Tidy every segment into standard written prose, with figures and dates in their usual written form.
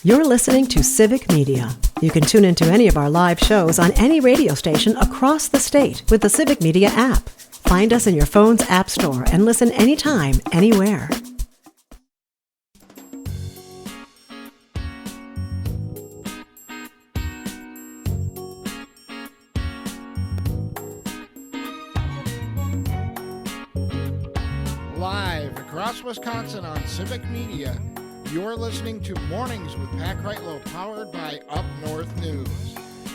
You're listening to Civic Media. You can tune into any of our live shows on any radio station across the state with the Civic Media app. Find us in your phone's app store and listen anytime, anywhere. Live across Wisconsin on Civic Media, you're listening to Mornings with Pat Kreitlow, powered by Up North News.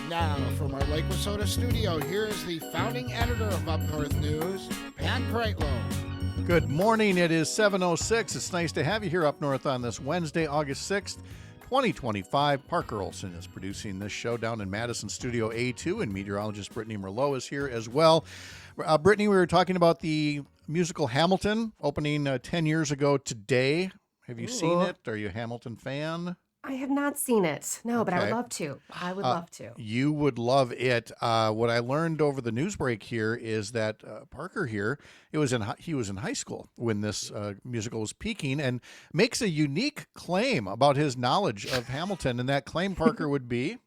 Now, from our Lake Wissota studio, here is the founding editor of Up North News, Pat Kreitlow. Good morning. It is 7:06. It's nice to have you here up north on this Wednesday, August 6th, 2025. Parker Olson is producing this show down in Madison Studio A2, and meteorologist Brittany Merlot is here as well. Brittany, we were talking about the musical Hamilton opening 10 years ago today. Have you seen it? Are you a Hamilton fan? I have not seen it. No, but I would love to. I would love to. You would love it. What I learned over the news break here is that Parker here, he was in high school when this musical was peaking, and makes a unique claim about his knowledge of Hamilton. And that claim, Parker, would be?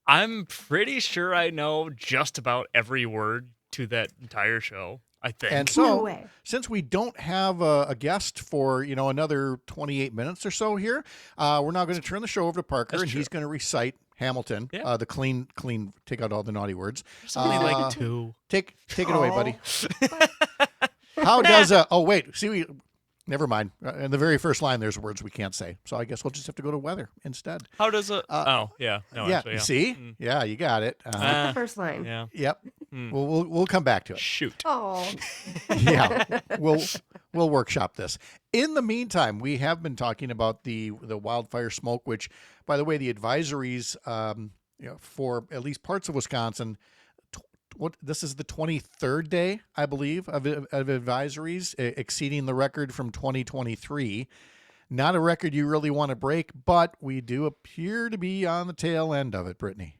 I'm pretty sure I know just about every word to that entire show, I think. And so, since we don't have a guest for, another 28 minutes or so here, we're now going to turn the show over to Parker, and he's going to recite Hamilton, the clean, take out all the naughty words. There's only like two. Take it away, buddy. How does never mind. In the very first line, there's words we can't say. So I guess we'll just have to go to weather instead. How does it? See? Yeah, you got it. The first line. Yeah. Yep. We'll come back to it. Shoot. Oh. Yeah. We'll workshop this. In the meantime, we have been talking about the wildfire smoke, which, by the way, the advisories for at least parts of Wisconsin. This is the 23rd day, I believe, of advisories, exceeding the record from 2023. Not a record you really want to break, but we do appear to be on the tail end of it, Brittany.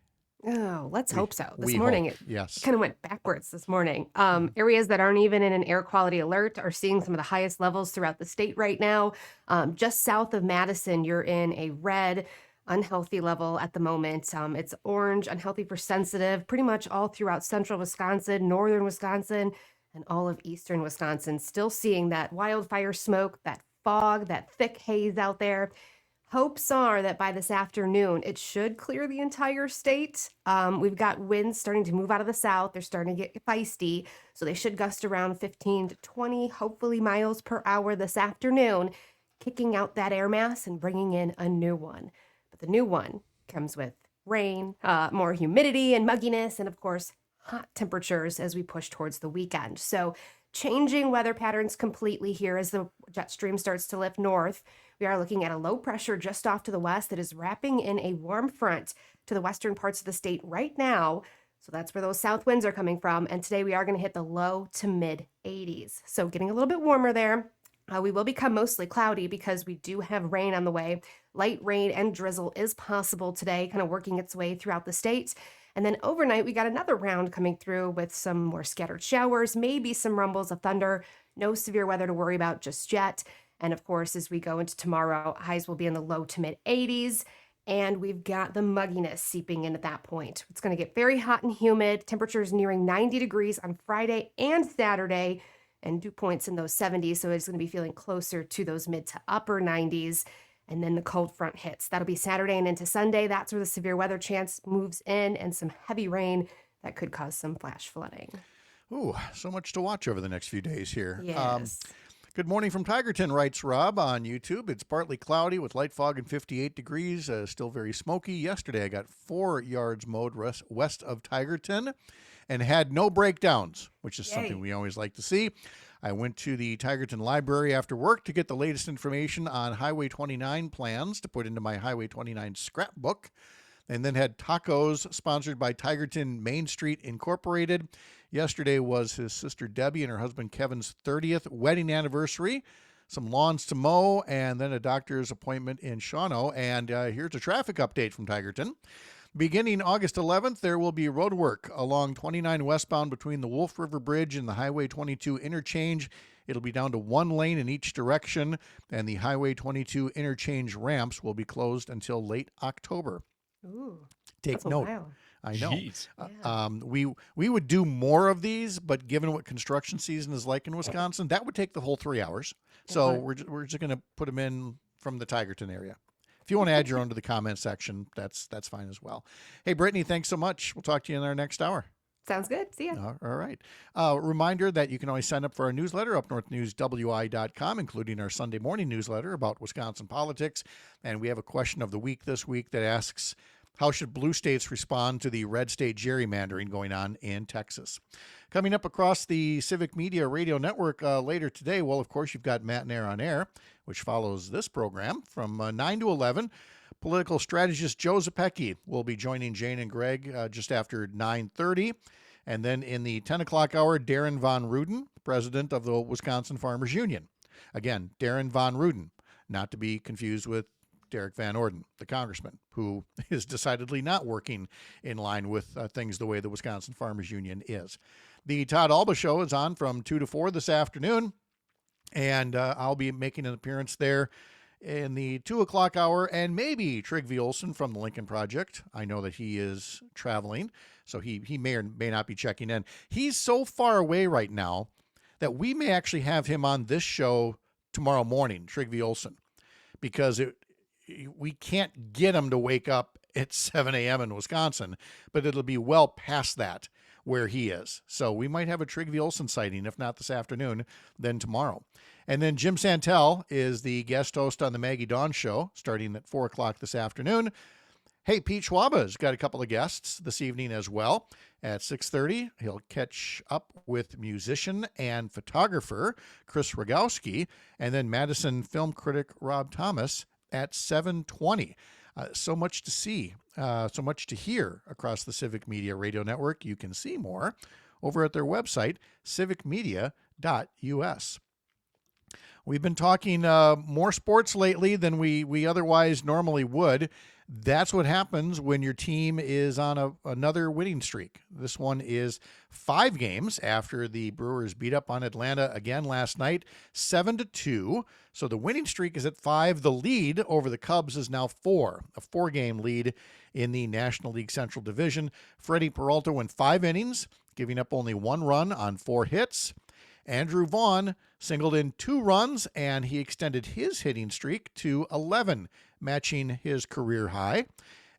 Oh, let's hope so. This morning, it yes. kind of went backwards this morning. Areas that aren't even in an air quality alert are seeing some of the highest levels throughout the state right now. Just south of Madison, you're in a red, unhealthy level at the moment. It's orange, unhealthy for sensitive, pretty much all throughout central Wisconsin, northern Wisconsin, and all of eastern Wisconsin. Still seeing that wildfire smoke, that fog, that thick haze out there. Hopes are that by this afternoon, it should clear the entire state. We've got winds starting to move out of the south. They're starting to get feisty, so they should gust around 15 to 20, hopefully miles per hour this afternoon, kicking out that air mass and bringing in a new one. But the new one comes with rain, more humidity and mugginess, and of course, hot temperatures as we push towards the weekend. So changing weather patterns completely here as the jet stream starts to lift north. We are looking at a low pressure just off to the west that is wrapping in a warm front to the western parts of the state right now. So that's where those south winds are coming from. And today we are going to hit the low to mid 80s. So getting a little bit warmer there. We will become mostly cloudy because we do have rain on the way. Light rain and drizzle is possible today, kind of working its way throughout the state. And then overnight, we got another round coming through with some more scattered showers, maybe some rumbles of thunder. No severe weather to worry about just yet. And of course, as we go into tomorrow, highs will be in the low to mid 80s. And we've got the mugginess seeping in at that point. It's going to get very hot and humid. Temperatures nearing 90 degrees on Friday and Saturday, and dew points in those 70s. So it's going to be feeling closer to those mid to upper 90s. And then the cold front hits. That'll be Saturday and into Sunday. That's where the severe weather chance moves in, and some heavy rain that could cause some flash flooding. Ooh, so much to watch over the next few days here. Yes. Good morning from Tigerton, writes Rob on YouTube. It's partly cloudy with light fog and 58 degrees, still very smoky. Yesterday, I got 4 yards mowed west of Tigerton and had no breakdowns, which is something we always like to see. I went to the Tigerton Library after work to get the latest information on Highway 29 plans to put into my Highway 29 scrapbook, and then had tacos sponsored by Tigerton Main Street Incorporated. Yesterday was his sister Debbie and her husband Kevin's 30th wedding anniversary. Some lawns to mow, and then a doctor's appointment in Shawano. And here's a traffic update from Tigerton. Beginning August 11th, there will be road work along 29 westbound between the Wolf River Bridge and the Highway 22 interchange It'll be down to 1 lane in each direction, and the Highway 22 interchange ramps will be closed until late October. Ooh, Take that's a note. while. I know. Jeez. We would do more of these, but given what construction season is like in Wisconsin, that would take the whole 3 hours. So we're just going to put them in from the Tigerton area. If you want to add your own to the comment section, that's fine as well. Hey, Brittany, thanks so much. We'll talk to you in our next hour. Sounds good. See ya. All right. Reminder that you can always sign up for our newsletter, upnorthnewswi.com, including our Sunday morning newsletter about Wisconsin politics. And we have a question of the week this week that asks, how should blue states respond to the red state gerrymandering going on in Texas? Coming up across the Civic Media Radio Network later today, well, of course, you've got Matt and Air on Air, which follows this program from 9 to 11. Political strategist Joe Zepecki will be joining Jane and Greg just after 9:30. And then in the 10 o'clock hour, Darren Von Ruden, president of the Wisconsin Farmers Union. Again, Darren Von Ruden, not to be confused with Derek Van Orden, the congressman, who is decidedly not working in line with things the way the Wisconsin Farmers Union is. The Todd Alba Show is on from 2 to 4 this afternoon, and I'll be making an appearance there in the 2 o'clock hour, and maybe Trygve Olsen from the Lincoln Project. I know that he is traveling, so he may or may not be checking in. He's so far away right now that we may actually have him on this show tomorrow morning, Trygve Olsen, because we can't get him to wake up at 7 a.m. in Wisconsin, but it'll be well past that where he is. So we might have a Trygve Olsen sighting, if not this afternoon, then tomorrow. And then Jim Santel is the guest host on the Maggie Dawn Show, starting at 4 o'clock this afternoon. Hey, Pete Schwaba's got a couple of guests this evening as well. At 6:30, he'll catch up with musician and photographer Chris Rogowski, and then Madison film critic Rob Thomas at 7:20. So much to see, so much to hear across the Civic Media Radio Network. You can see more over at their website, civicmedia.us. We've been talking more sports lately than we otherwise normally would. That's what happens when your team is on another winning streak. This one is 5 games after the Brewers beat up on Atlanta again last night, 7-2. So the winning streak is at 5. The lead over the Cubs is now 4, a 4-game lead in the National League Central Division. Freddie Peralta went 5 innings, giving up only 1 run on 4 hits. Andrew Vaughn singled in 2 runs, and he extended his hitting streak to 11, matching his career high.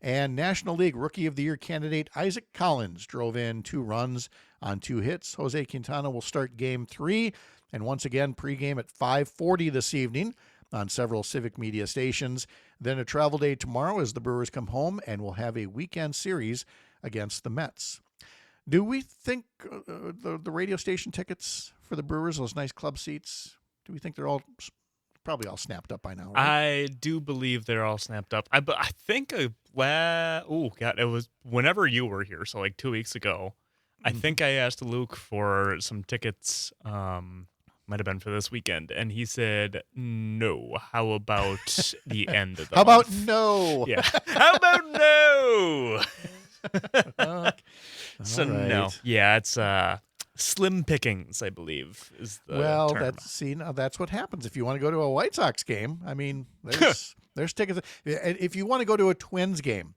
And National League Rookie of the Year candidate Isaac Collins drove in 2 runs on 2 hits. Jose Quintana will start Game 3, and once again pregame at 5:40 this evening on several Civic Media stations. Then a travel day tomorrow as the Brewers come home, and we'll have a weekend series against the Mets. Do we think the radio station tickets for the Brewers, those nice club seats, do we think they're probably all snapped up by now, right? I do believe they're all snapped up. I think, it was whenever you were here, so like 2 weeks ago, I think I asked Luke for some tickets, might have been for this weekend, and he said, no. How about the end of the How month? about no? Yeah. How about no? So All right. no. Yeah, it's slim pickings, I believe, is the term. That's what happens if you want to go to a White Sox game. I mean, there's tickets. If you want to go to a Twins game,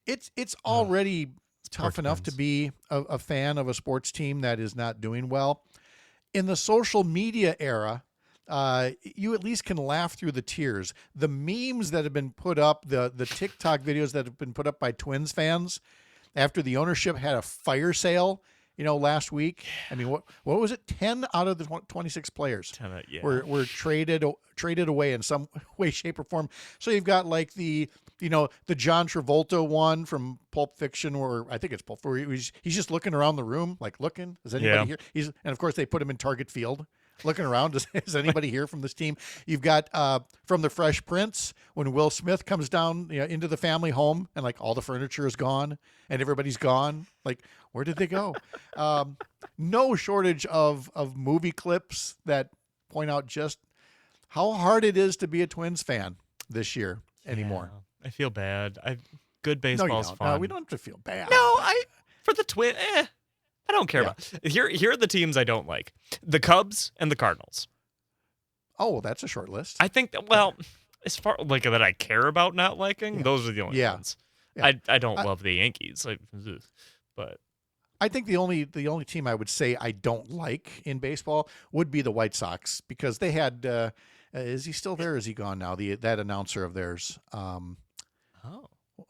it's already tough enough to be a fan of a sports team that is not doing well. In the social media era, you at least can laugh through the tears. The memes that have been put up, the TikTok videos that have been put up by Twins fans after the ownership had a fire sale, last week. I mean, what was it? 10 out of the 26 players were traded away in some way, shape, or form. So you've got like the John Travolta one from Pulp Fiction, or I think it's Pulp, where he's just looking around the room, like looking, is anybody here? And of course they put him in Target Field, looking around. Is anybody here from this team? You've got from The Fresh Prince, when Will Smith comes down into the family home and like all the furniture is gone and everybody's gone. Like, where did they go? No shortage of movie clips that point out just how hard it is to be a Twins fan this year anymore. Yeah, I feel bad. Good baseball's fun. No, we don't have to feel bad. No, for the Twins, I don't care about. Here are the teams I don't like: the Cubs and the Cardinals. Oh, well, that's a short list. I think that, well, as far like that I care about not liking, those are the only ones. Yeah. I don't love the Yankees, but I think the only team I would say I don't like in baseball would be the White Sox, because they had is he still there? Is he gone now? That announcer of theirs, Hawk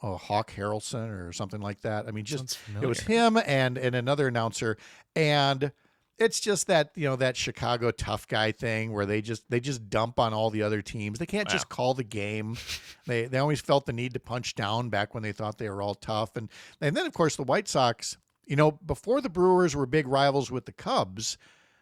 Harrelson or something like that. I mean, just it was him and another announcer, and it's just that, that Chicago tough guy thing where they just dump on all the other teams. They can't just call the game. They always felt the need to punch down back when they thought they were all tough, and then of course the White Sox. Before the Brewers were big rivals with the Cubs,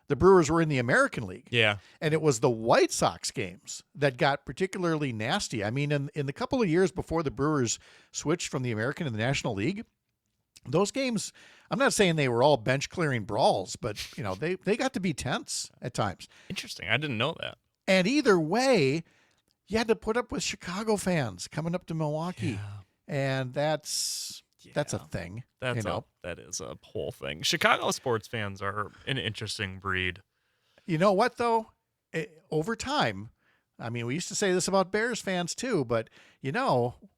the Brewers were in the American League. Yeah. And it was the White Sox games that got particularly nasty. I mean, in the couple of years before the Brewers switched from the American to the National League, those games, I'm not saying they were all bench clearing brawls, but they got to be tense at times. Interesting. I didn't know that. And either way, you had to put up with Chicago fans coming up to Milwaukee. Yeah. And that's a thing. That is a whole thing. Chicago sports fans are an interesting breed. You know what, though? Over time, I mean, we used to say this about Bears fans too, but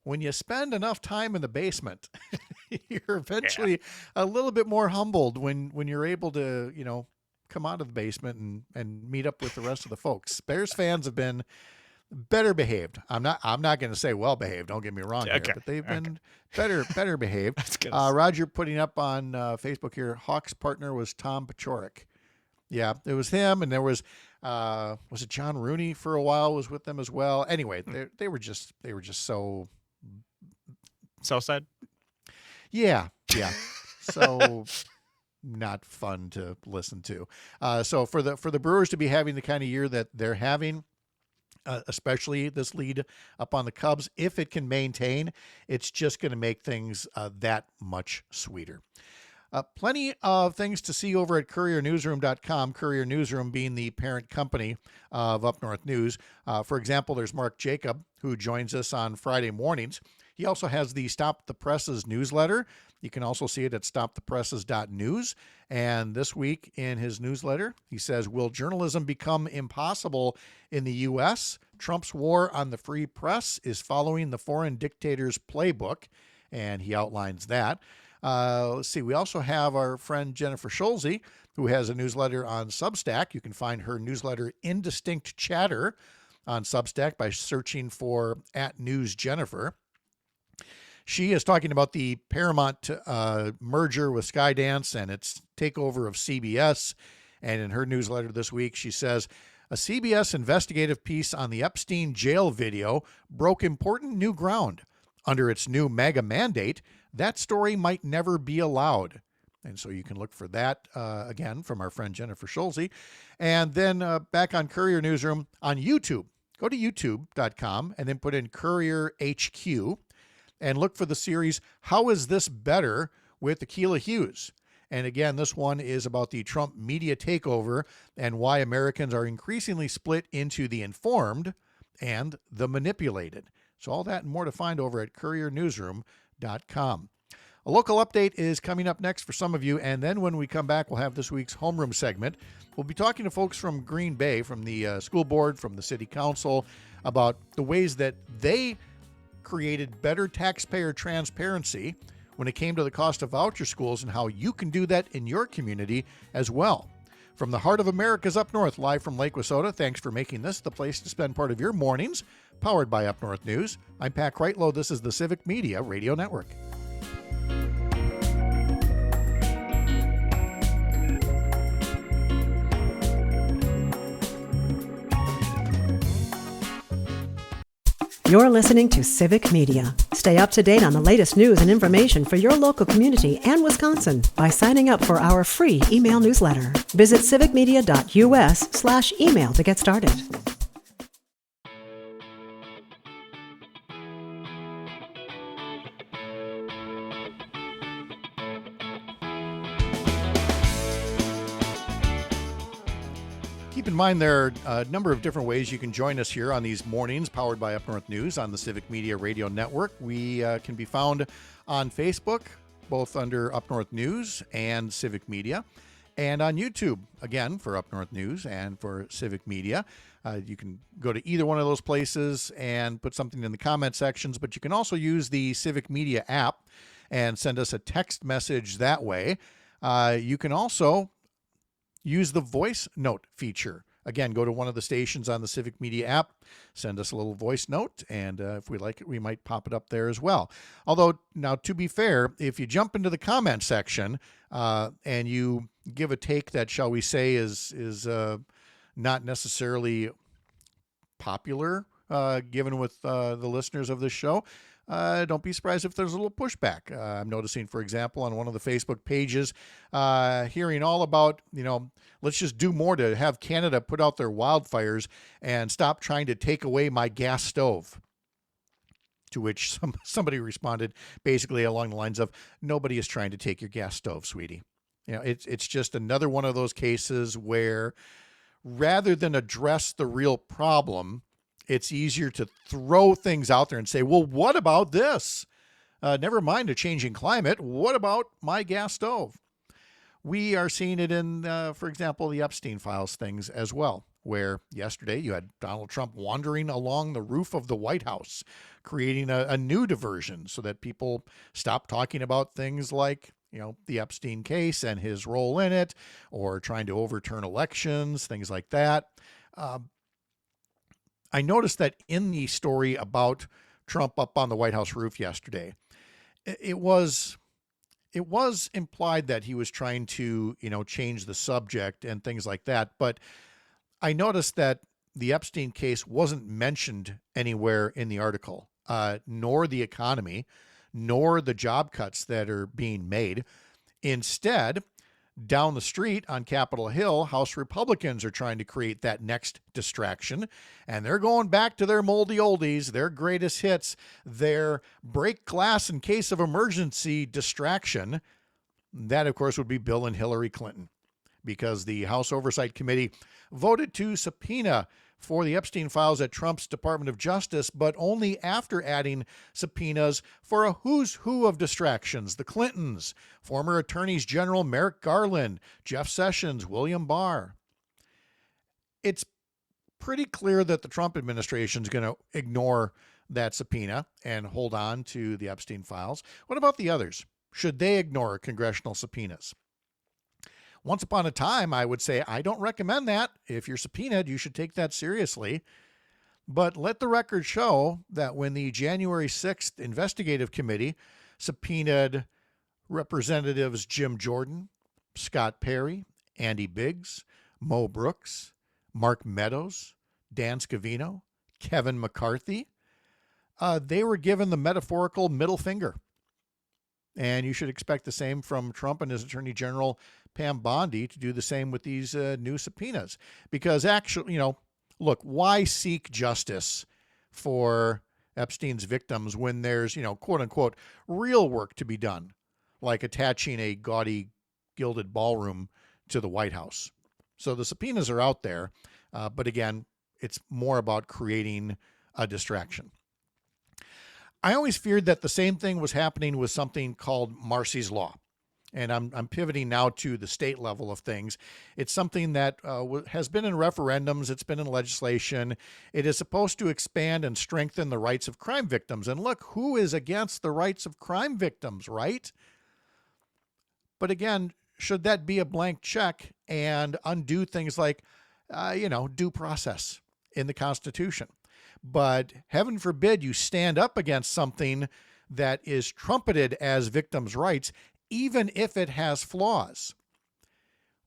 when you spend enough time in the basement, you're eventually a little bit more humbled when you're able to, come out of the basement and meet up with the rest of the folks. Bears fans have been better behaved. I'm not going to say well behaved. Don't get me wrong here, but they've been better behaved. Roger putting up on Facebook here. Hawk's partner was Tom Paciorek. Yeah, it was him, and there was it John Rooney for a while was with them as well. Anyway, they were just so Southside. Yeah. So not fun to listen to. So for the Brewers to be having the kind of year that they're having, especially this lead up on the Cubs, if it can maintain, it's just going to make things that much sweeter. Plenty of things to see over at couriernewsroom.com, Courier Newsroom being the parent company of Up North News. For example, there's Mark Jacob, who joins us on Friday mornings. He also has the Stop the Presses newsletter. You can also see it at stopthepresses.news. And this week in his newsletter, he says, will journalism become impossible in the U.S.? Trump's war on the free press is following the foreign dictator's playbook. And he outlines that. Let's see. We also have our friend Jennifer Schulze, who has a newsletter on Substack. You can find her newsletter Indistinct Chatter on Substack by searching for @NewsJennifer. She is talking about the Paramount merger with Skydance and its takeover of CBS. And in her newsletter this week, she says, a CBS investigative piece on the Epstein jail video broke important new ground. Under its new mega mandate, that story might never be allowed. And so you can look for that, again, from our friend Jennifer Schulze. And then back on Courier Newsroom on YouTube. Go to youtube.com and then put in Courier HQ and look for the series, How Is This Better? With Akilah Hughes. And again, this one is about the Trump media takeover and why Americans are increasingly split into the informed and the manipulated. So all that and more to find over at couriernewsroom.com. A local update is coming up next for some of you, and then when we come back, we'll have this week's Homeroom segment. We'll be talking to folks from Green Bay, from the school board, from the city council, about the ways that they created better taxpayer transparency when it came to the cost of voucher schools and how you can do that in your community as well. From the heart of America's Up North, live from Lake Wissota, thanks for making this the place to spend part of your mornings, powered by Up North News. I'm Pat Kreitlow. This is the Civic Media Radio Network. You're listening to Civic Media. Stay up to date on the latest news and information for your local community and Wisconsin by signing up for our free email newsletter. Visit civicmedia.us/email to get started. Keep in mind there are a number of different ways you can join us here on these mornings powered by Up North News on the Civic Media Radio Network. We can be found on Facebook. both under Up North News and Civic Media, and on YouTube, again, for Up North News and for Civic Media. You can go to either one of those places and put something in the comment sections, but you can also use the Civic Media app and send us a text message that way. You can also use the voice note feature. Again, go to one of the stations on the Civic Media app, send us a little voice note, and if we like it, we might pop it up there as well. Although, now to be fair, if you jump into the comment section and you give a take that, shall we say, is not necessarily popular, given with the listeners of this show, don't be surprised if there's a little pushback. I'm noticing, for example, on one of the Facebook pages, hearing all about, let's just do more to have Canada put out their wildfires and stop trying to take away my gas stove. To which somebody responded basically along the lines of, nobody is trying to take your gas stove, sweetie. It's just another one of those cases where rather than address the real problem, it's easier to throw things out there and say, well, what about this? Never mind a changing climate. What about my gas stove? We are seeing it in, for example, the Epstein files things as well, where yesterday you had Donald Trump wandering along the roof of the White House, creating a new diversion so that people stop talking about things like, the Epstein case and his role in it, or trying to overturn elections, things like that. I noticed that in the story about Trump up on the White House roof yesterday, it was implied that he was trying to, change the subject and things like that. But I noticed that the Epstein case wasn't mentioned anywhere in the article, nor the economy, nor the job cuts that are being made. Instead, down the street on Capitol Hill, House Republicans are trying to create that next distraction, and they're going back to their moldy oldies, their greatest hits, their break glass in case of emergency distraction. That, of course, would be Bill and Hillary Clinton, because the House Oversight Committee voted to subpoena for the Epstein files at Trump's Department of Justice, but only after adding subpoenas for a who's who of distractions: the Clintons, former attorneys general Merrick Garland, Jeff Sessions, William Barr. It's pretty clear that the Trump administration is going to ignore that subpoena and hold on to the Epstein files. What about the others? Should they ignore congressional subpoenas? Once upon a time, I would say, I don't recommend that. If you're subpoenaed, you should take that seriously. But let the record show that when the January 6th investigative committee subpoenaed Representatives Jim Jordan, Scott Perry, Andy Biggs, Mo Brooks, Mark Meadows, Dan Scavino, Kevin McCarthy, they were given the metaphorical middle finger. And you should expect the same from Trump and his Attorney General Pam Bondi to do the same with these new subpoenas. Because actually, look, why seek justice for Epstein's victims when there's, quote unquote, real work to be done, like attaching a gaudy gilded ballroom to the White House? So the subpoenas are out there. But again, it's more about creating a distraction. I always feared that the same thing was happening with something called Marsy's Law. And I'm pivoting now to the state level of things. It's something that has been in referendums. It's been in legislation. It is supposed to expand and strengthen the rights of crime victims. And look, who is against the rights of crime victims, right? But again, should that be a blank check and undo things like, due process in the Constitution? But heaven forbid you stand up against something that is trumpeted as victims' rights, even if it has flaws.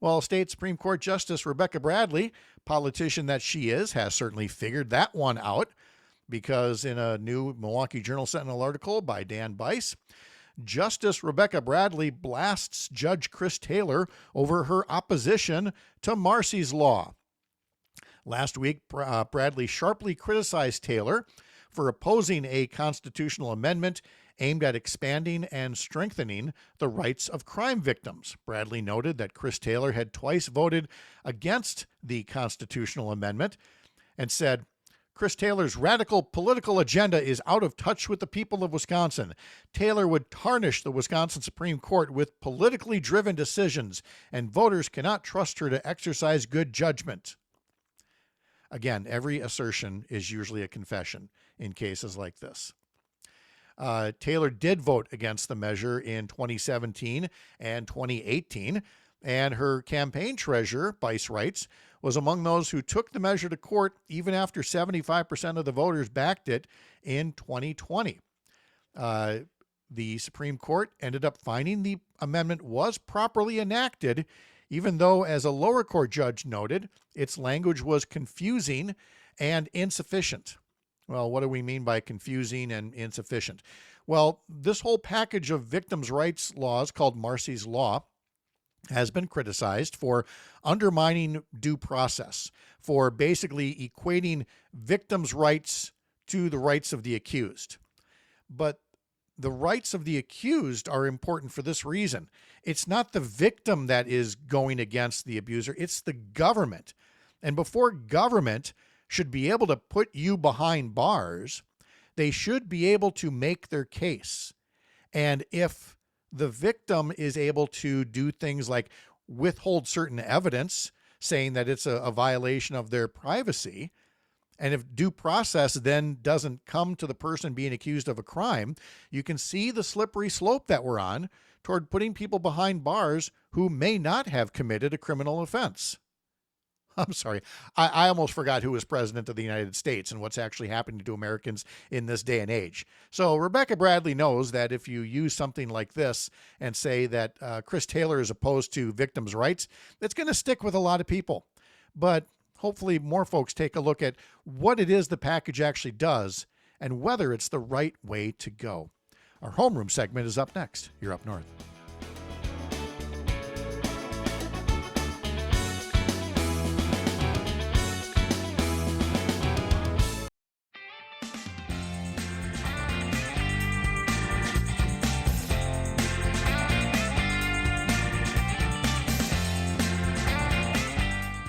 Well, State Supreme Court Justice Rebecca Bradley, politician that she is, has certainly figured that one out, because in a new Milwaukee Journal Sentinel article by Dan Bice, Justice Rebecca Bradley blasts Judge Chris Taylor over her opposition to Marsy's Law. Last week, Bradley sharply criticized Taylor for opposing a constitutional amendment aimed at expanding and strengthening the rights of crime victims. Bradley noted that Chris Taylor had twice voted against the constitutional amendment and said, Chris Taylor's radical political agenda is out of touch with the people of Wisconsin. Taylor would tarnish the Wisconsin Supreme Court with politically driven decisions, and voters cannot trust her to exercise good judgment. Again, every assertion is usually a confession in cases like this. Taylor did vote against the measure in 2017 and 2018, and her campaign treasurer, Bice writes, was among those who took the measure to court even after 75% of the voters backed it in 2020. The Supreme Court ended up finding the amendment was properly enacted, even though, as a lower court judge noted, its language was confusing and insufficient. Well, what do we mean by confusing and insufficient? Well, this whole package of victims' rights laws called Marsy's Law has been criticized for undermining due process, for basically equating victims' rights to the rights of the accused. But the rights of the accused are important for this reason. It's not the victim that is going against the abuser, it's the government. And before government should be able to put you behind bars, they should be able to make their case. And if the victim is able to do things like withhold certain evidence, saying that it's a violation of their privacy, and if due process then doesn't come to the person being accused of a crime, you can see the slippery slope that we're on toward putting people behind bars who may not have committed a criminal offense. I'm sorry. I almost forgot who was president of the United States and what's actually happening to Americans in this day and age. So Rebecca Bradley knows that if you use something like this and say that Chris Taylor is opposed to victims' rights, it's going to stick with a lot of people. But hopefully more folks take a look at what it is the package actually does and whether it's the right way to go. Our homeroom segment is up next. You're up north.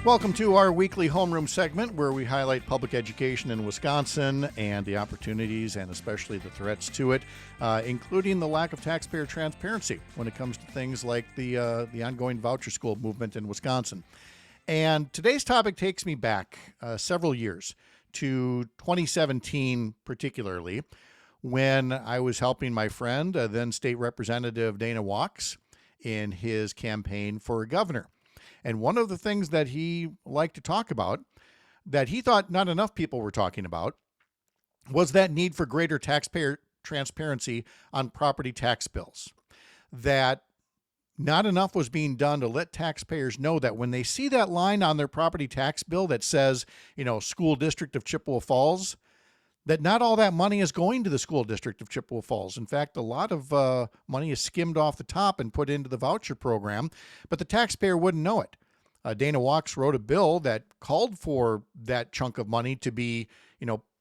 Welcome to our weekly homeroom segment where we highlight public education in Wisconsin and the opportunities and especially the threats to it, including the lack of taxpayer transparency when it comes to things like the ongoing voucher school movement in Wisconsin. And today's topic takes me back several years to 2017 particularly, when I was helping my friend, then State Representative Dana Wachs, in his campaign for governor. And one of the things that he liked to talk about, that he thought not enough people were talking about, was that need for greater taxpayer transparency on property tax bills. That not enough was being done to let taxpayers know that when they see that line on their property tax bill that says, School District of Chippewa Falls, that not all that money is going to the School District of Chippewa Falls. In fact, a lot of money is skimmed off the top and put into the voucher program, but the taxpayer wouldn't know it. Dana Wachs wrote a bill that called for that chunk of money to be,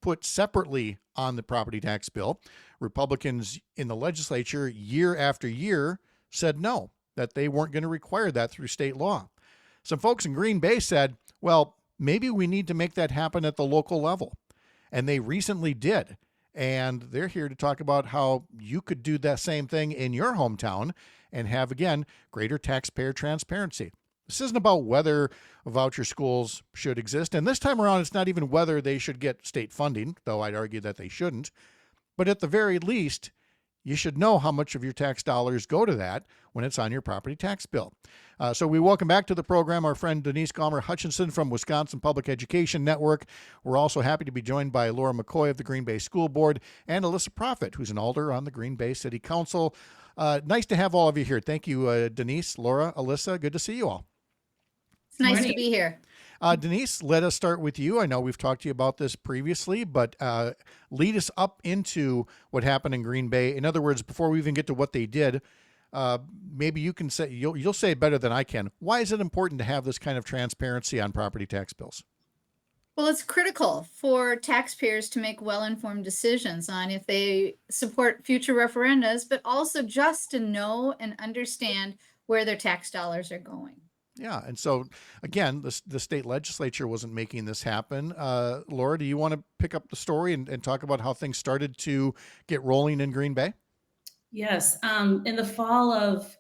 put separately on the property tax bill. Republicans in the legislature year after year said no, that they weren't going to require that through state law. Some folks in Green Bay said, well, maybe we need to make that happen at the local level. And they recently did. And they're here to talk about how you could do that same thing in your hometown and have, again, greater taxpayer transparency. This isn't about whether voucher schools should exist. And this time around, it's not even whether they should get state funding, though I'd argue that they shouldn't. But at the very least, you should know how much of your tax dollars go to that when it's on your property tax bill. So we welcome back to the program our friend Denise Gomer Hutchinson from Wisconsin Public Education Network. We're also happy to be joined by Laura McCoy of the Green Bay School Board and Alyssa Proffitt, who's an alder on the Green Bay City Council. Nice to have all of you here. Thank you, Denise, Laura, Alyssa. Good to see you all. It's nice to be here. Denise, let us start with you. I know we've talked to you about this previously, but lead us up into what happened in Green Bay. In other words, before we even get to what they did, maybe you can say, you'll say it better than I can. Why is it important to have this kind of transparency on property tax bills? Well, it's critical for taxpayers to make well-informed decisions on if they support future referendums, but also just to know and understand where their tax dollars are going. Yeah. And so, again, the state legislature wasn't making this happen. Laura, do you want to pick up the story and talk about how things started to get rolling in Green Bay? Yes. In the fall of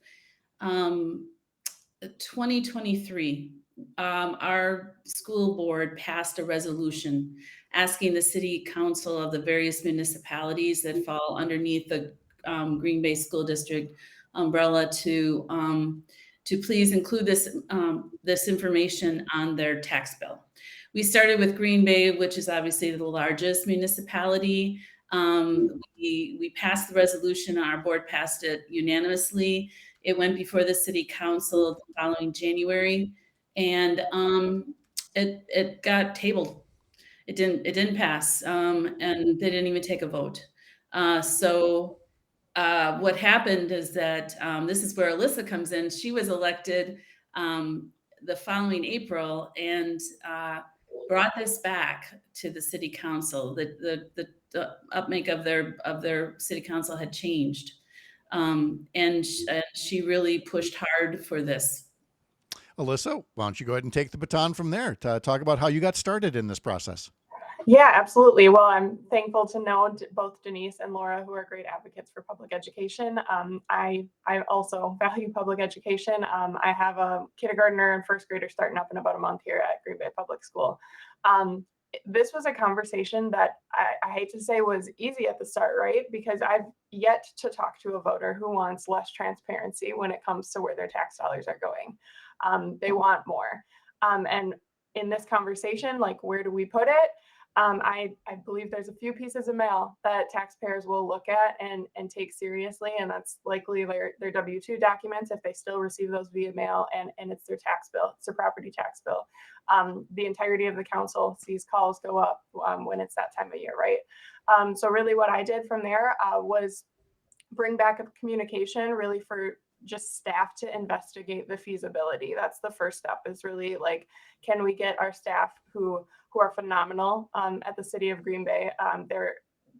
um, 2023, our school board passed a resolution asking the city council of the various municipalities that fall underneath the Green Bay School District umbrella to please include this information on their tax bill. We started with Green Bay, which is obviously the largest municipality. We passed the resolution. Our board passed it unanimously. It went before the city council the following January, and it got tabled. It didn't pass, and they didn't even take a vote. So what happened is that this is where Alyssa comes in. She was elected the following April and brought this back to the city council. The upmake of their city council had changed, and she really pushed hard for this. Alyssa, why don't you go ahead and take the baton from there to talk about how you got started in this process? Yeah, absolutely. Well, I'm thankful to know both Denise and Laura, who are great advocates for public education. I also value public education. I have a kindergartner and first grader starting up in about a month here at Green Bay Public School. This was a conversation that I hate to say was easy at the start, right? Because I've yet to talk to a voter who wants less transparency when it comes to where their tax dollars are going. They want more. And in this conversation, like, where do we put it? I believe there's a few pieces of mail that taxpayers will look at and take seriously, and that's likely their W-2 documents if they still receive those via mail, and it's their tax bill, it's their property tax bill. The entirety of the council sees calls go up when it's that time of year, right? So really what I did from there was bring back a communication really for just staff to investigate the feasibility. That's the first step, is really like, can we get our staff who are phenomenal at the city of Green Bay? They're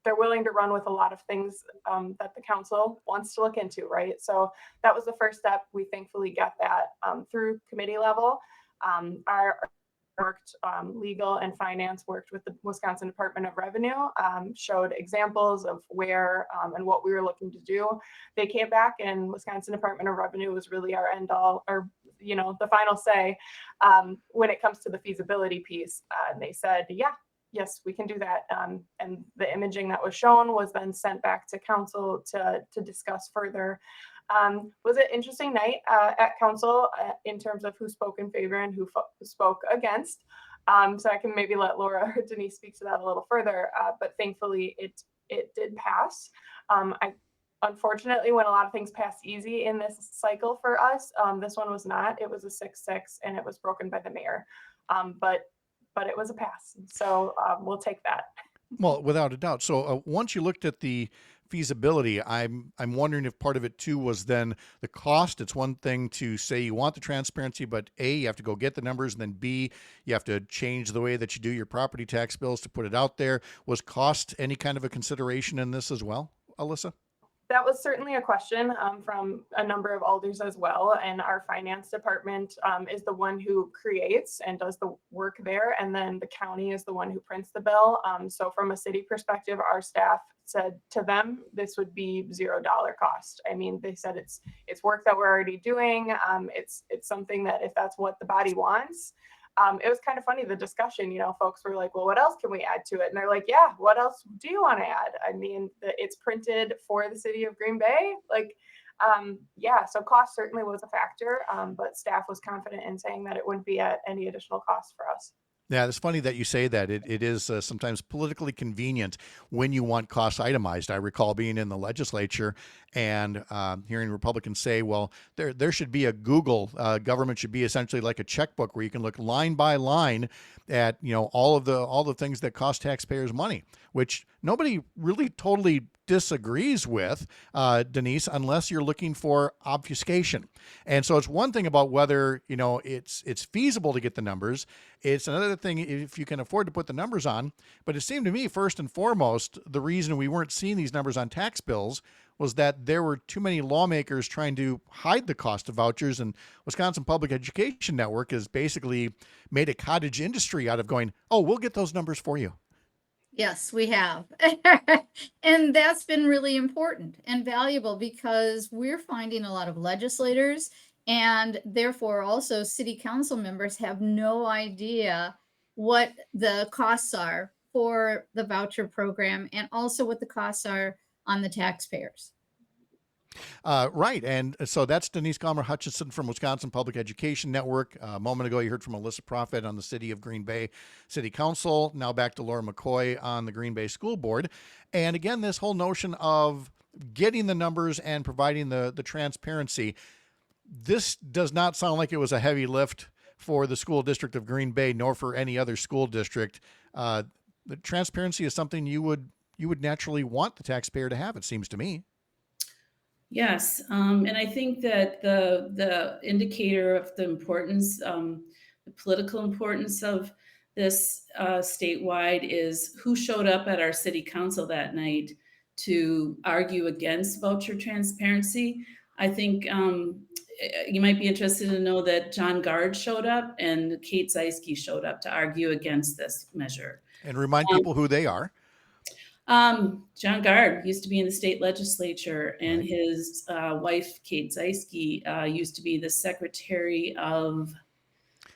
willing to run with a lot of things that the council wants to look into, right? So that was the first step. We thankfully got that through committee level. Our legal and finance worked with the Wisconsin Department of Revenue, showed examples of where and what we were looking to do. They came back, and Wisconsin Department of Revenue was really our end all, or the final say when it comes to the feasibility piece. And they said, yes, we can do that. And the imaging that was shown was then sent back to council to discuss further. Was an interesting night at council in terms of who spoke in favor and who spoke against. So I can maybe let Laura or Denise speak to that a little further, but thankfully it did pass. Unfortunately, when a lot of things pass easy in this cycle for us, this one was not. It was a 6-6, and it was broken by the mayor. But it was a pass, so we'll take that. Well, without a doubt. So once you looked at the feasibility, I'm wondering if part of it too was then the cost. It's one thing to say you want the transparency, but A, you have to go get the numbers, and then B, you have to change the way that you do your property tax bills to put it out there. Was cost any kind of a consideration in this as well, Alyssa? That was certainly a question from a number of alders as well. And our finance department is the one who creates and does the work there. And then the county is the one who prints the bill. So from a city perspective, our staff said to them, this would be $0 cost. I mean, they said it's work that we're already doing. It's something that if that's what the body wants. It was kind of funny, the discussion, folks were like, well, what else can we add to it? And they're like, yeah, what else do you want to add? I mean, it's printed for the city of Green Bay. So cost certainly was a factor, but staff was confident in saying that it wouldn't be at any additional cost for us. Yeah, it's funny that you say that. It is sometimes politically convenient when you want costs itemized. I recall being in the legislature and hearing Republicans say, well, there should be a Google. Government should be essentially like a checkbook where you can look line by line at all of the things that cost taxpayers money. which nobody really totally disagrees with, Denise, unless you're looking for obfuscation. And so it's one thing about whether, it's feasible to get the numbers. It's another thing if you can afford to put the numbers on. But it seemed to me, first and foremost, the reason we weren't seeing these numbers on tax bills was that there were too many lawmakers trying to hide the cost of vouchers, and Wisconsin Public Education Network has basically made a cottage industry out of going, oh, we'll get those numbers for you. Yes, we have. And that's been really important and valuable because we're finding a lot of legislators and therefore also city council members have no idea what the costs are for the voucher program and also what the costs are on the taxpayers. Right. And so that's Denise Calmer Hutchinson from Wisconsin Public Education Network. A moment ago, you heard from Alyssa Prophet on the City of Green Bay City Council. Now back to Laura McCoy on the Green Bay School Board. And again, this whole notion of getting the numbers and providing the transparency, this does not sound like it was a heavy lift for the school district of Green Bay, nor for any other school district. The transparency is something you would naturally want the taxpayer to have, it seems to me. Yes, and I think that the indicator of the importance, the political importance of this statewide is who showed up at our city council that night to argue against voucher transparency. I think you might be interested to know that John Gard showed up and Kate Zeiske showed up to argue against this measure. And remind people who they are. John Gard used to be in the state legislature, and Right. his wife, Kate Zeiske, used to be the secretary of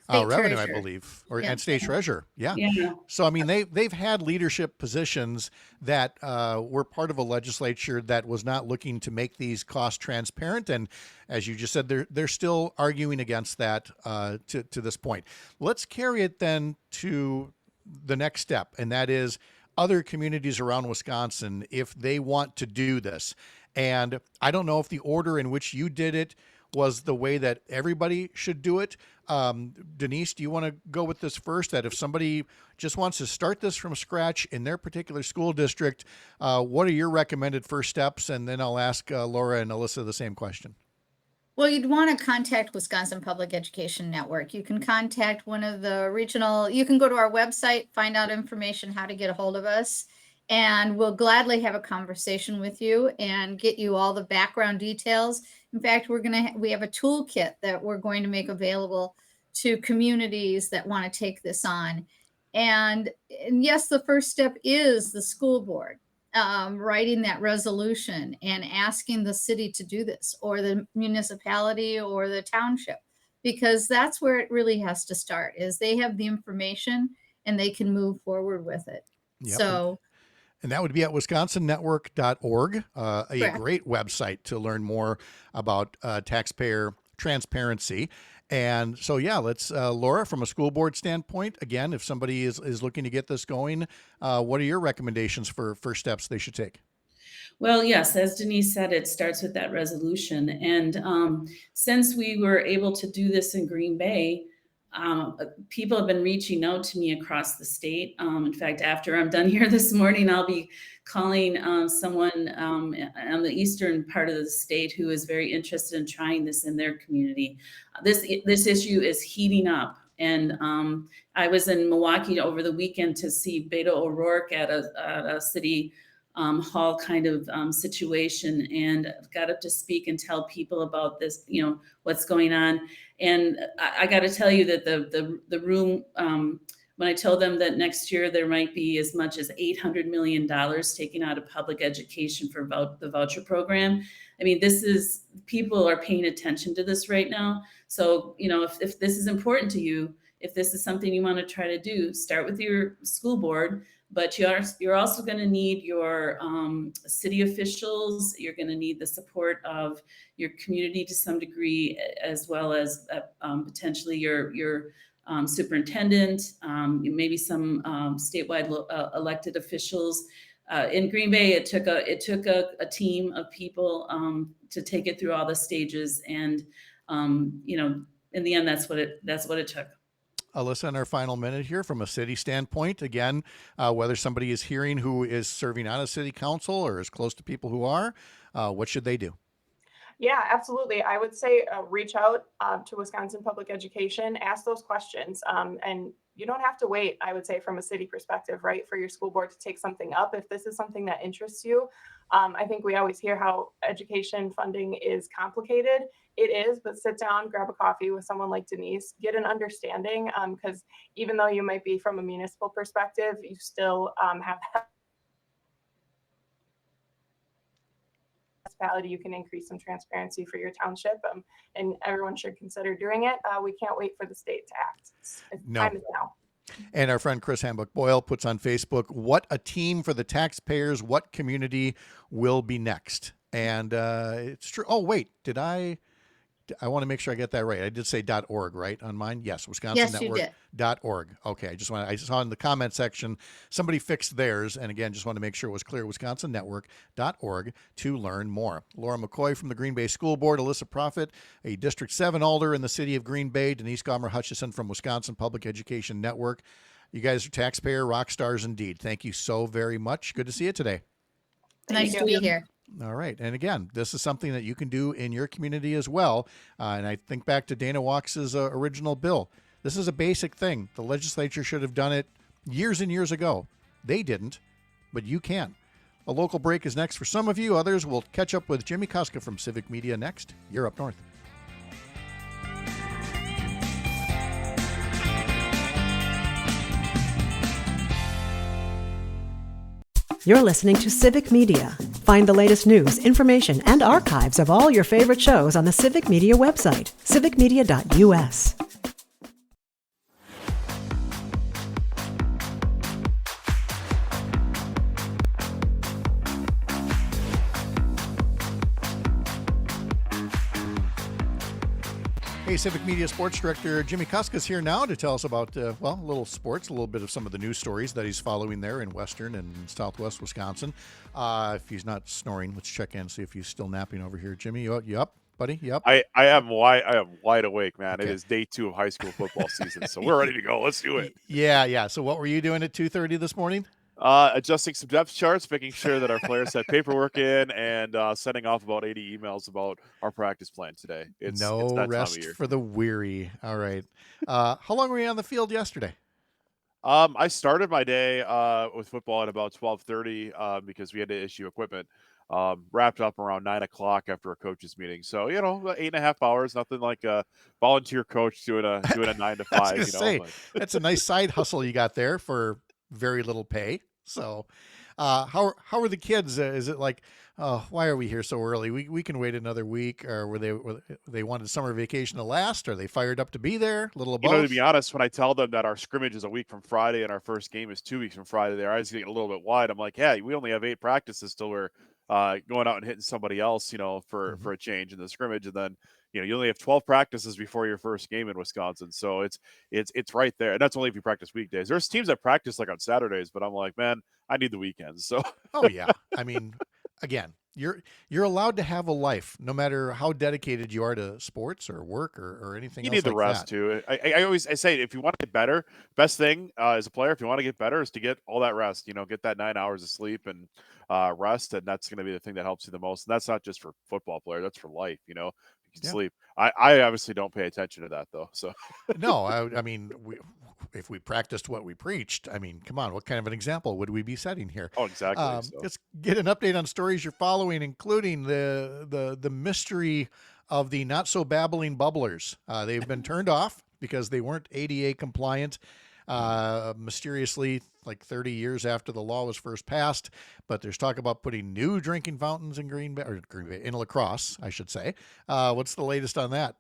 Revenue, I treasurer. believe, or Yeah. and state treasurer. Yeah. yeah. So I mean, they've had leadership positions that were part of a legislature that was not looking to make these costs transparent, and as you just said, they're still arguing against that to this point. Let's carry it then to the next step, and that is other communities around Wisconsin if they want to do this. And I don't know if the order in which you did it was the way that everybody should do it. Denise, do you want to go with this first? That if somebody just wants to start this from scratch in their particular school district, what are your recommended first steps? And then I'll ask Laura and Alyssa the same question. Well, you'd want to contact Wisconsin Public Education Network. You can contact one of the regional, you can go to our website, find out information how to get a hold of us, and we'll gladly have a conversation with you and get you all the background details. In fact, we have a toolkit that we're going to make available to communities that want to take this on. And yes, the first step is the school board. Writing that resolution and asking the city to do this, or the municipality or the township, because that's where it really has to start, is they have the information and they can move forward with it. Yep. So, and that would be at wisconsinnetwork.org, a Correct. great website to learn more about taxpayer transparency. And so, yeah, let's, Laura, from a school board standpoint, again, if somebody is looking to get this going, what are your recommendations for first steps they should take? Well, yes, as Denise said, it starts with that resolution. And since we were able to do this in Green Bay, people have been reaching out to me across the state. In fact, after I'm done here this morning, I'll be calling someone on the eastern part of the state who is very interested in trying this in their community. This issue is heating up. And I was in Milwaukee over the weekend to see Beto O'Rourke at a city hall kind of situation, and got up to speak and tell people about this, what's going on. And I got to tell you that the room, when I told them that next year there might be as much as $800 million taken out of public education for the voucher program, I mean, people are paying attention to this right now. So, if this is important to you, if this is something you want to try to do, start with your school board. But you're also going to need your city officials. You're going to need the support of your community to some degree, as well as potentially your superintendent, maybe some statewide elected officials. In Green Bay, it took a team of people to take it through all the stages, and in the end, that's what it took. Alyssa, in our final minute here, from a city standpoint, again, whether somebody is hearing who is serving on a city council or is close to people who are, what should they do? Yeah, absolutely. I would say reach out to Wisconsin Public Education, ask those questions. And you don't have to wait, I would say, from a city perspective, right, for your school board to take something up. If this is something that interests you, I think we always hear how education funding is complicated. It is, but sit down, grab a coffee with someone like Denise, get an understanding, because even though you might be from a municipal perspective, you still have municipality, you can increase some transparency for your township, and everyone should consider doing it. We can't wait for the state to act. Time is now. And our friend Chris Hambuck Boyle puts on Facebook, what a team for the taxpayers, what community will be next? And it's true. Oh, wait, I want to make sure I get that right. I did say .org, right, on mine? Yes, WisconsinNetwork.org. Okay, I saw in the comment section somebody fixed theirs, and again, just want to make sure it was clear, WisconsinNetwork.org to learn more. Laura McCoy from the Green Bay School Board, Alyssa Proffitt, a District 7 alder in the city of Green Bay, Denise Gomer-Hutchison from Wisconsin Public Education Network. You guys are taxpayer rock stars indeed. Thank you so very much. Good to see you today. Nice to be here. All right. And again, this is something that you can do in your community as well. And I think back to Dana Walks's original bill. This is a basic thing. The legislature should have done it years and years ago. They didn't, but you can. A local break is next for some of you. Others will catch up with Jimmie Kaska from Civic Media next. You're up north. You're listening to Civic Media. Find the latest news, information, and archives of all your favorite shows on the Civic Media website, civicmedia.us. Hey, Civic Media Sports Director Jimmie Kaska is here now to tell us about, a little sports, a little bit of some of the news stories that he's following there in western and southwest Wisconsin. If he's not snoring, let's check in and see if he's still napping over here. Jimmie, you up, buddy? You up? I am wide awake, man. Okay. It is day 2 of high school football season, so we're ready to go. Let's do it. Yeah. So what were you doing at 2:30 this morning? Adjusting some depth charts, making sure that our players had paperwork in, and sending off about 80 emails about our practice plan today. It's that rest time of year. for the weary. All right. How long were you on the field yesterday? I started my day with football at about 12:30 because we had to issue equipment. Wrapped up around 9 o'clock after a coach's meeting. So, about 8.5 hours, nothing like a volunteer coach doing a 9 to 5. I was gonna say, that's a nice side hustle you got there for very little pay. So, how are the kids? Is it like, why are we here so early? We can wait another week, or were they wanted summer vacation to last? Are they fired up to be there? A little of both? To be honest, when I tell them that our scrimmage is a week from Friday and our first game is 2 weeks from Friday, their eyes get a little bit wide. I'm like, yeah, we only have 8 practices till we're going out and hitting somebody else, for a change in the scrimmage, and then you only have 12 practices before your first game in Wisconsin. So it's right there. And that's only if you practice weekdays. There's teams that practice like on Saturdays, but I'm like, man, I need the weekends. So oh yeah. I mean, again, you're allowed to have a life no matter how dedicated you are to sports or work or anything you else. need the like rest that. too. I always say, if you want to get better, best thing as a player, if you want to get better, is to get all that rest, get that 9 hours of sleep and rest. And that's going to be the thing that helps you the most. And that's not just for football players, that's for life. You can sleep. I obviously don't pay attention to that though. So no, I mean, if we practiced what we preached, I mean, come on, what kind of an example would we be setting here? Oh, exactly. Let's get an update on stories you're following, including the mystery of the not so babbling bubblers. They've been turned off because they weren't ADA compliant. Mysteriously, like 30 years after the law was first passed, but there's talk about putting new drinking fountains in Green Bay, in La Crosse, I should say. What's the latest on that?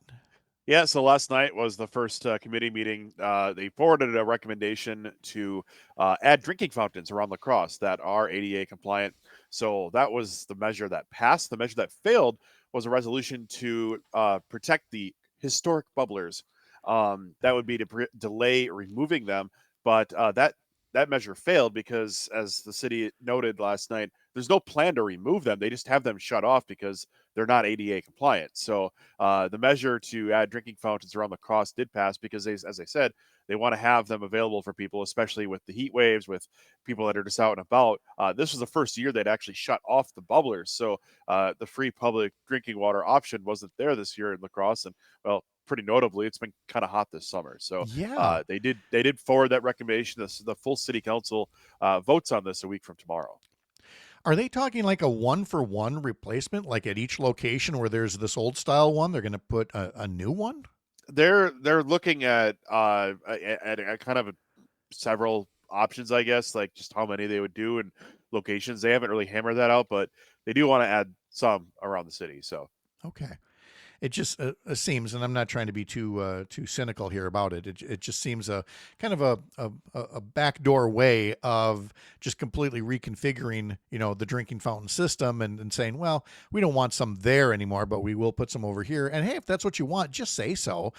Yeah, so last night was the first committee meeting. They forwarded a recommendation to add drinking fountains around La Crosse that are ADA compliant. So that was the measure that passed. The measure that failed was a resolution to protect the historic bubblers. That would be to delay removing them. But that measure failed because, as the city noted last night, there's no plan to remove them. They just have them shut off because they're not ADA compliant. So the measure to add drinking fountains around the Crosse did pass because, as I said, they want to have them available for people, especially with the heat waves, with people that are just out and about. This was the first year they'd actually shut off the bubblers. So the free public drinking water option wasn't there this year in La Crosse. And, well, pretty notably, it's been kind of hot this summer. So they did forward that recommendation. The full city council votes on this a week from tomorrow. Are they talking like a 1-for-1 replacement, like at each location where there's this old style one, they're going to put a new one? They're looking at kind of several options, I guess, like just how many they would do and locations. They haven't really hammered that out, but they do want to add some around the city. So okay. It just seems, and I'm not trying to be too cynical here about it. It just seems a kind of a backdoor way of just completely reconfiguring, the drinking fountain system and saying, well, we don't want some there anymore, but we will put some over here. And hey, if that's what you want, just say so.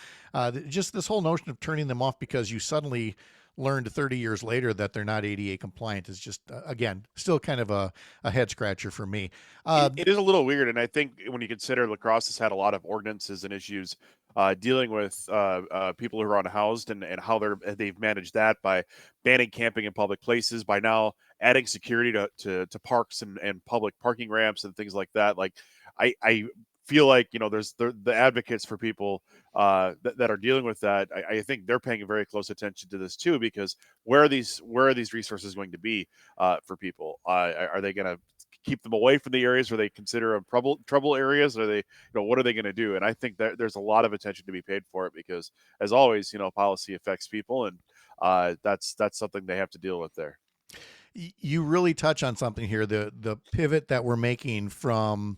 Just this whole notion of turning them off because you suddenly learned 30 years later that they're not ADA compliant is just, again, still kind of a head scratcher for me. It is a little weird. And I think when you consider La Crosse has had a lot of ordinances and issues dealing with people who are unhoused and how they've managed that by banning camping in public places, by now adding security to parks and public parking ramps and things like that. Like I feel like, there's the advocates for people that are dealing with that. I think they're paying very close attention to this too, because where are these resources going to be for people? Are they going to keep them away from the areas where they consider them trouble areas? Are they, what are they going to do? And I think that there's a lot of attention to be paid for it because, as always, policy affects people, and that's something they have to deal with there. You really touch on something here. The pivot that we're making from,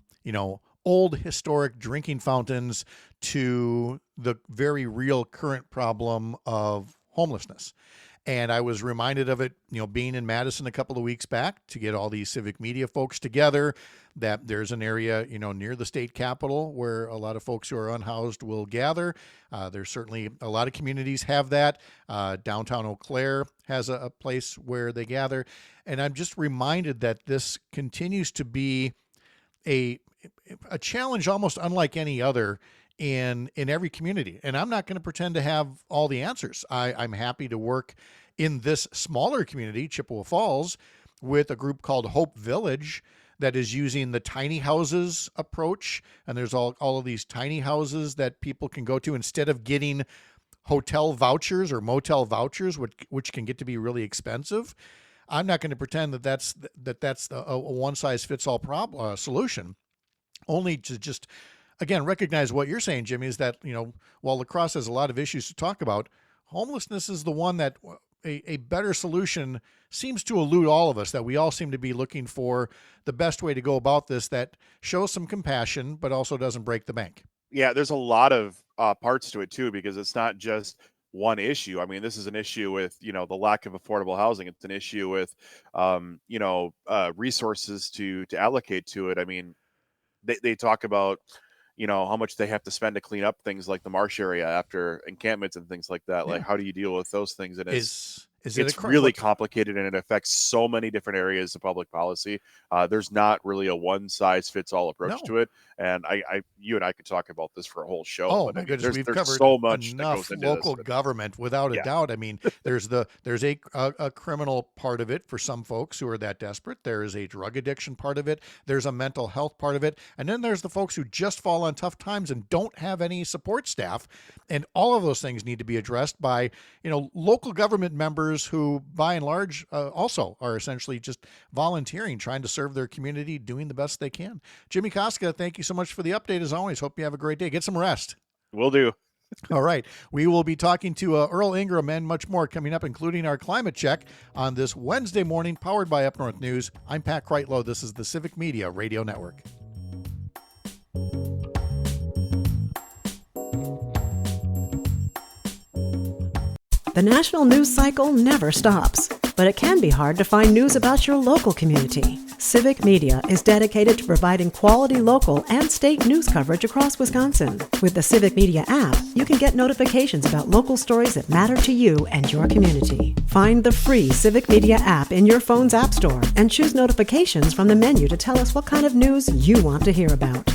old historic drinking fountains to the very real current problem of homelessness. And I was reminded of it, being in Madison a couple of weeks back to get all these civic media folks together, that there's an area, near the state capitol where a lot of folks who are unhoused will gather. There's certainly a lot of communities have that. Downtown Eau Claire has a place where they gather. And I'm just reminded that this continues to be a challenge almost unlike any other in every community. And I'm not going to pretend to have all the answers. I'm happy to work in this smaller community, Chippewa Falls, with a group called Hope Village that is using the tiny houses approach. And there's all of these tiny houses that people can go to instead of getting hotel vouchers or motel vouchers, which can get to be really expensive. I'm not going to pretend that that's a one-size-fits-all solution. Only to just, again, recognize what you're saying, Jimmie, is that, while La Crosse has a lot of issues to talk about, homelessness is the one that a better solution seems to elude all of us, that we all seem to be looking for the best way to go about this that shows some compassion, but also doesn't break the bank. Yeah, there's a lot of parts to it, too, because it's not just one issue. I mean, this is an issue with, the lack of affordable housing. It's an issue with, resources to allocate to it. I mean, they talk about, how much they have to spend to clean up things like the marsh area after encampments and things like that. Yeah. Like, how do you deal with those things? And it's really complicated, and it affects so many different areas of public policy. There's not really a one-size-fits-all approach to it. And you and I could talk about this for a whole show. Oh, my goodness, we've covered so much enough that goes into local government, without a doubt. I mean, there's a criminal part of it for some folks who are that desperate. There is a drug addiction part of it. There's a mental health part of it. And then there's the folks who just fall on tough times and don't have any support staff. And all of those things need to be addressed by, local government members who, by and large, also are essentially just volunteering, trying to serve their community, doing the best they can. Jimmie Kaska, thank you so much for the update as always. Hope you have a great day. Get some rest. Will do. All right. We will be talking to Earl Ingram and much more coming up, including our climate check on this Wednesday morning, powered by Up North News. I'm Pat Kreitlow. This is the Civic Media Radio Network. The national news cycle never stops, but it can be hard to find news about your local community. Civic Media is dedicated to providing quality local and state news coverage across Wisconsin. With the Civic Media app, you can get notifications about local stories that matter to you and your community. Find the free Civic Media app in your phone's app store and choose notifications from the menu to tell us what kind of news you want to hear about.